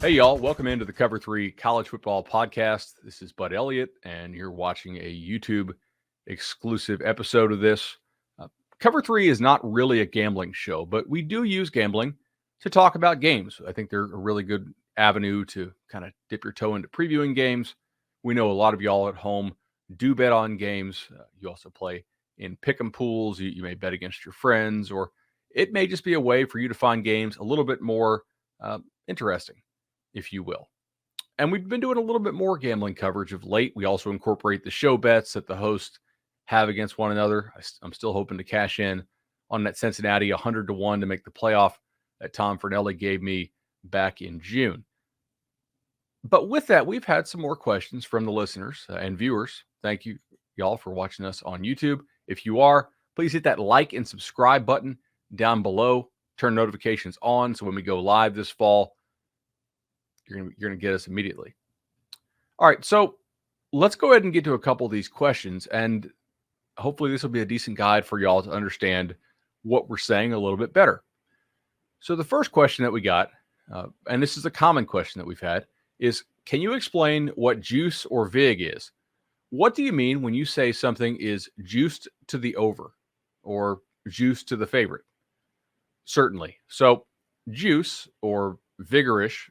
Hey, y'all. Welcome into the Cover 3 College Football Podcast. This is Bud Elliott, and you're watching a YouTube exclusive episode of this. Cover 3 is not really a gambling show, but we do use gambling to talk about games. I think they're a really good avenue to kind of dip your toe into previewing games. We know a lot of y'all at home do bet on games. You also play in pick'em pools. You may bet against your friends, or it may just be a way for you to find games a little bit more interesting, if you will. And we've been doing a little bit more gambling coverage of late. We also incorporate the show bets that the hosts have against one another. I'm still hoping to cash in on that Cincinnati 100-1 to make the playoff that Tom Fernelli gave me back in June. But with that, we've had some more questions from the listeners and viewers. Thank you, y'all, for watching us on YouTube. If you are, please hit that like and subscribe button down below. Turn notifications on so when we go live this fall, you're going to get us immediately. All right, so let's go ahead and get to a couple of these questions, and hopefully this will be a decent guide for y'all to understand what we're saying a little bit better. So the first question that we got, and this is a common question that we've had, is can you explain what juice or vig is? What do you mean when you say something is juiced to the over or juiced to the favorite? Certainly. So juice or vigorish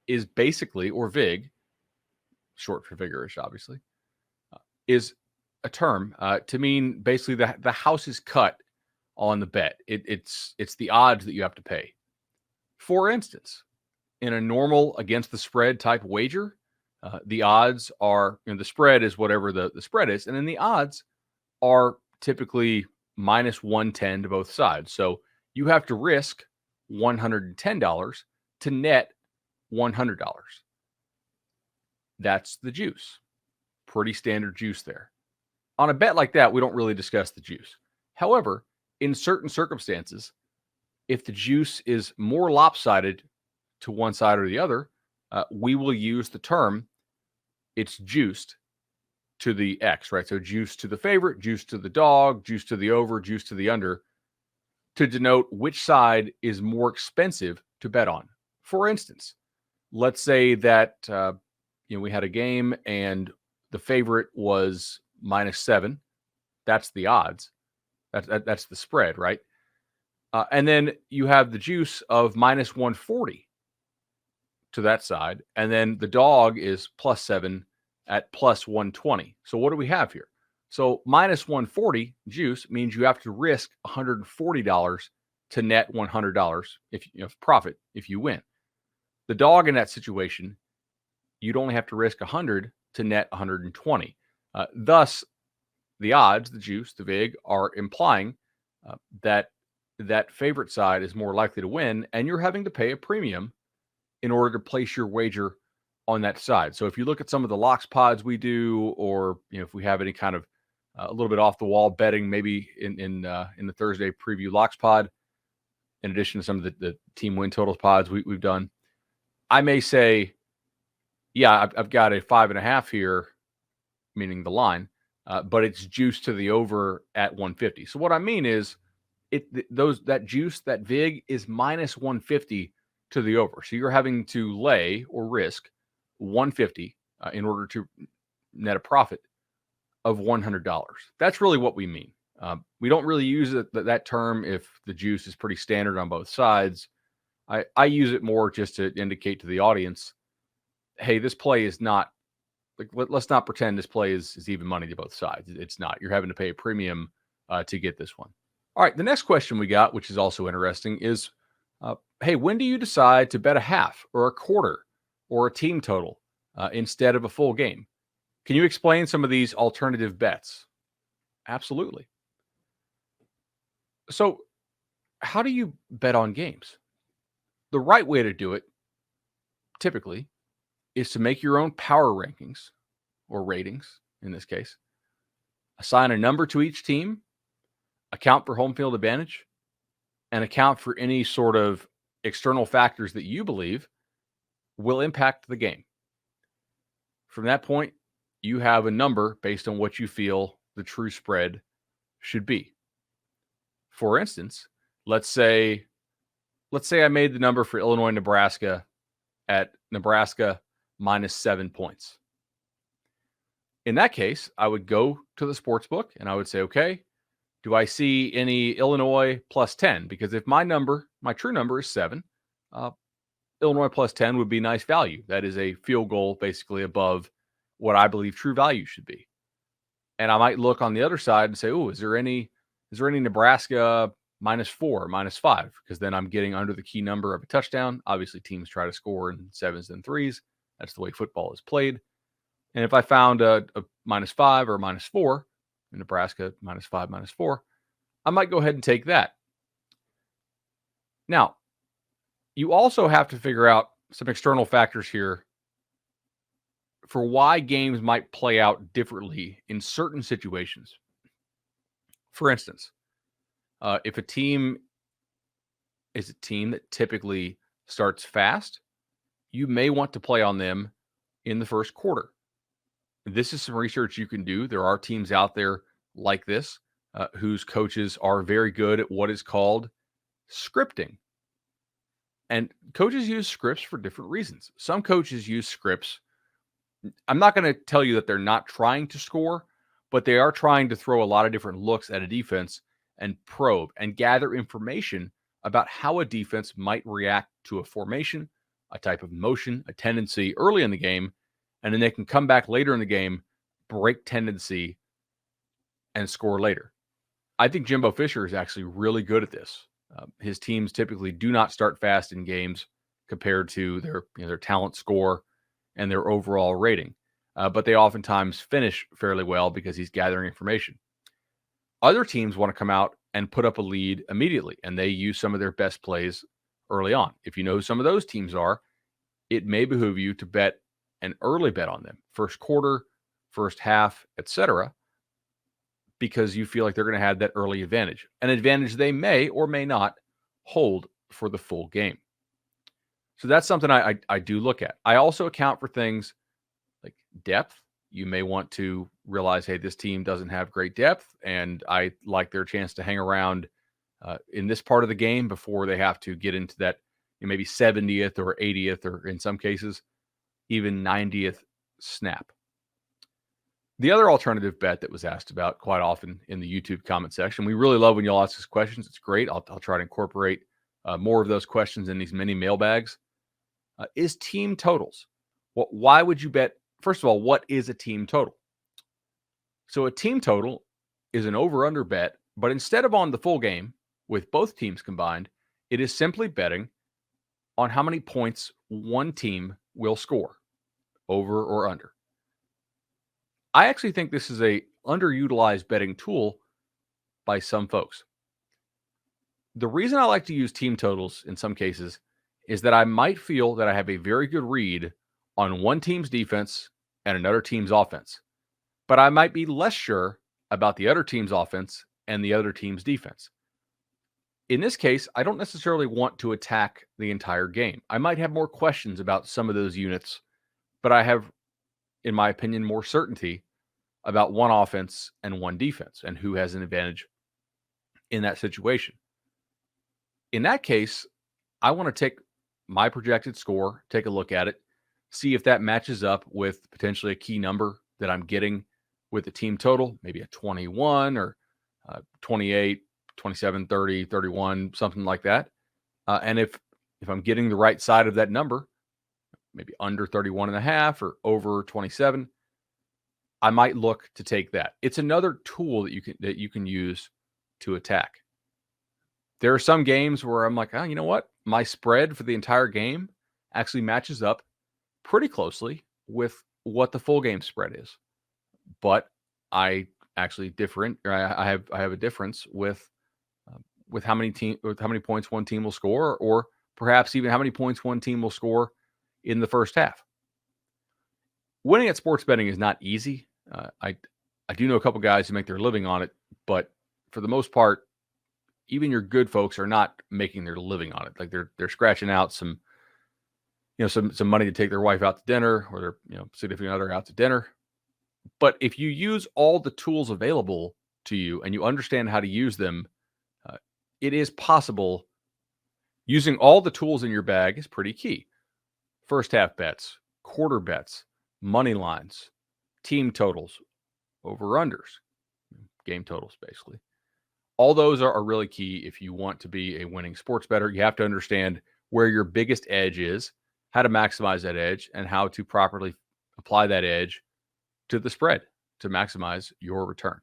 is basically, or vig, short for vigorish, obviously, is a term to mean basically the house is cut on the bet. It's the odds that you have to pay. For instance, in a normal against the spread type wager, the odds are, the spread is whatever the spread is, and then the odds are typically minus 110 to both sides. So you have to risk $110 to net $100. That's the juice. Pretty standard juice there. On a bet like that, we don't really discuss the juice. However, in certain circumstances, if the juice is more lopsided to one side or the other, we will use the term it's juiced to the X, right? So juice to the favorite, juice to the dog, juice to the over, juice to the under, to denote which side is more expensive to bet on. For instance, let's say that we had a game and the favorite was -7. That's the odds. That's the spread, right? And then you have the juice of -140 to that side, and then the dog is +7 at +120. So what do we have here? So -140 juice means you have to risk $140 to net $100 if profit if you win. The dog in that situation, you'd only have to risk 100 to net 120. Thus, the odds, the juice, the vig, are implying that favorite side is more likely to win, and you're having to pay a premium in order to place your wager on that side. So if you look at some of the locks pods we do, or if we have any kind of a little bit off the wall betting, maybe in the Thursday preview locks pod, in addition to some of the team win totals pods we've done, I may say, yeah, I've got a 5.5 here, meaning the line, but it's juiced to the over at 150. So what I mean is, that juice, that vig, is -150 to the over. So you're having to lay or risk 150 in order to net a profit of $100. That's really what we mean. We don't really use that term if the juice is pretty standard on both sides. I use it more just to indicate to the audience, hey, this play is not, like, let's not pretend this play is even money to both sides. It's not. You're having to pay a premium to get this one. All right, the next question we got, which is also interesting, is, hey, when do you decide to bet a half or a quarter or a team total instead of a full game? Can you explain some of these alternative bets? Absolutely. So how do you bet on games? The right way to do it, typically, is to make your own power rankings or ratings, in this case, assign a number to each team, account for home field advantage, and account for any sort of external factors that you believe will impact the game. From that point, you have a number based on what you feel the true spread should be. For instance, let's say I made the number for Illinois, Nebraska at Nebraska minus 7 points. In that case, I would go to the sports book and I would say, okay, do I see any Illinois plus 10? Because if my true number is 7, Illinois plus 10 would be nice value. That is a field goal basically above what I believe true value should be. And I might look on the other side and say, oh, is there any Nebraska minus 4, minus 5? Because then I'm getting under the key number of a touchdown. Obviously, teams try to score in 7s and 3s. That's the way football is played. And if I found a minus 5 or minus 4, Nebraska minus 5, minus 4, I might go ahead and take that. Now, you also have to figure out some external factors here for why games might play out differently in certain situations. For instance, if a team is a team that typically starts fast, you may want to play on them in the first quarter. This is some research you can do. There are teams out there like this whose coaches are very good at what is called scripting. And coaches use scripts for different reasons. Some coaches use scripts. I'm not going to tell you that they're not trying to score, but they are trying to throw a lot of different looks at a defense and probe and gather information about how a defense might react to a formation, a type of motion, a tendency early in the game, and then they can come back later in the game, break tendency, and score later. I think Jimbo Fisher is actually really good at this. His teams typically do not start fast in games compared to their talent score and their overall rating. But they oftentimes finish fairly well because he's gathering information. Other teams want to come out and put up a lead immediately, and they use some of their best plays early on. If you know who some of those teams are, it may behoove you to bet an early bet on them, first quarter, first half, etc., because you feel like they're going to have that early advantage, an advantage they may or may not hold for the full game. So that's something I do look at. I also account for things like depth. You may want to realize, hey, this team doesn't have great depth, and I like their chance to hang around in this part of the game before they have to get into that maybe 70th or 80th, or in some cases, even 90th snap. The other alternative bet that was asked about quite often in the YouTube comment section, we really love when y'all ask us questions. It's great. I'll try to incorporate more of those questions in these mini mailbags, is team totals. Why would you bet? First of all, what is a team total? So a team total is an over-under bet, but instead of on the full game with both teams combined, it is simply betting on how many points one team will score, over or under. I actually think this is a underutilized betting tool by some folks. The reason I like to use team totals in some cases is that I might feel that I have a very good read on one team's defense and another team's offense, but I might be less sure about the other team's offense and the other team's defense. In this case, I don't necessarily want to attack the entire game. I might have more questions about some of those units, but I have, in my opinion, more certainty about one offense and one defense and who has an advantage in that situation. In that case, I want to take my projected score, take a look at it, see if that matches up with potentially a key number that I'm getting with the team total, maybe a 21 or 28, 27, 30, 31, something like that. And if I'm getting the right side of that number, maybe under 31 and a half or over 27, I might look to take that. It's another tool that you can use to attack. There are some games where I'm like, oh, you know what? My spread for the entire game actually matches up pretty closely with what the full game spread is. But I actually I have a difference with how many points one team will score, or perhaps even how many points one team will score in the first half. Winning at sports betting is not easy. I do know a couple guys who make their living on it, but for the most part, even your good folks are not making their living on it. Like they're scratching out some money to take their wife out to dinner, or their significant other out to dinner. But if you use all the tools available to you and you understand how to use them, it is possible. Using all the tools in your bag is pretty key. first half bets, quarter bets, money lines, team totals, over-unders, game totals, basically. All those are really key if you want to be a winning sports bettor. You have to understand where your biggest edge is, how to maximize that edge, and how to properly apply that edge to the spread to maximize your return.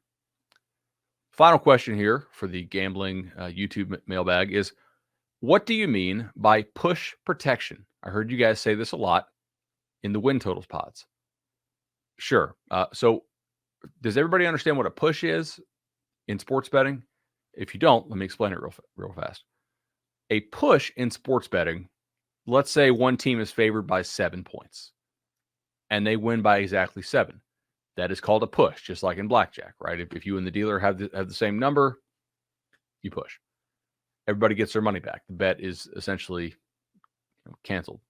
Final question here for the gambling YouTube mailbag is, what do you mean by push protection? I heard you guys say this a lot in the win totals pods. Sure. So does everybody understand what a push is in sports betting? If you don't, let me explain it real fast. A push in sports betting, let's say one team is favored by 7 points and they win by exactly 7. That is called a push, just like in blackjack, right? If you and the dealer have the same number, you push. Everybody gets their money back. The bet is essentially canceled.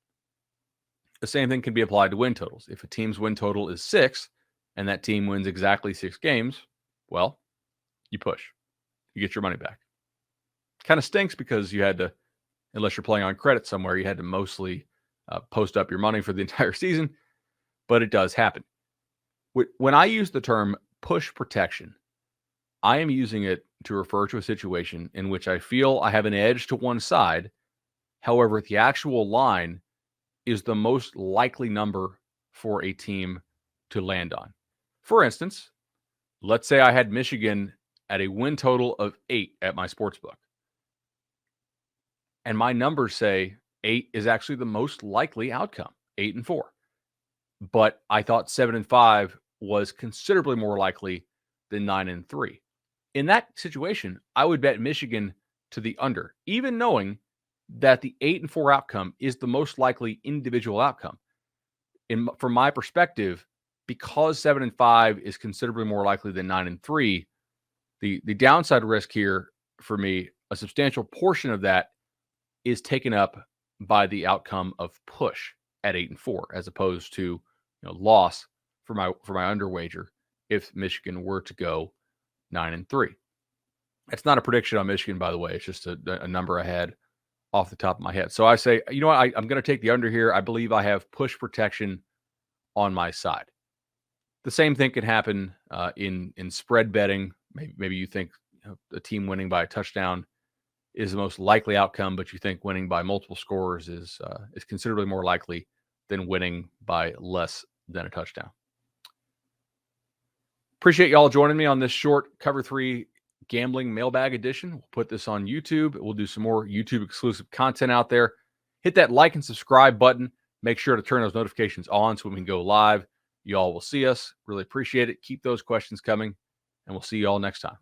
The same thing can be applied to win totals. If a team's win total is 6 and that team wins exactly 6 games, well, you push. You get your money back. Kind of stinks because you had to, unless you're playing on credit somewhere, you had to mostly post up your money for the entire season, but it does happen. When I use the term push protection, I am using it to refer to a situation in which I feel I have an edge to one side. However, the actual line is the most likely number for a team to land on. For instance, let's say I had Michigan at a win total of 8 at my sportsbook. And my numbers say 8 is actually the most likely outcome, 8-4. But I thought 7-5 was considerably more likely than 9-3. In that situation, I would bet Michigan to the under, even knowing that the 8-4 outcome is the most likely individual outcome. From my perspective, because 7-5 is considerably more likely than 9-3, the downside risk here for me, a substantial portion of that is taken up by the outcome of push at 8-4, as opposed to loss for my under wager if Michigan were to go 9-3. It's not a prediction on Michigan, by the way. It's just a number I had off the top of my head. So I say, you know what, I'm going to take the under here. I believe I have push protection on my side. The same thing can happen in spread betting. Maybe you think a team winning by a touchdown is the most likely outcome, but you think winning by multiple scores is considerably more likely than winning by less than a touchdown. Appreciate y'all joining me on this short Cover 3 gambling mailbag edition. We'll put this on YouTube. We'll do some more YouTube exclusive content out there. Hit that like and subscribe button. Make sure to turn those notifications on so when we go live, y'all will see us. Really appreciate it. Keep those questions coming, and we'll see y'all next time.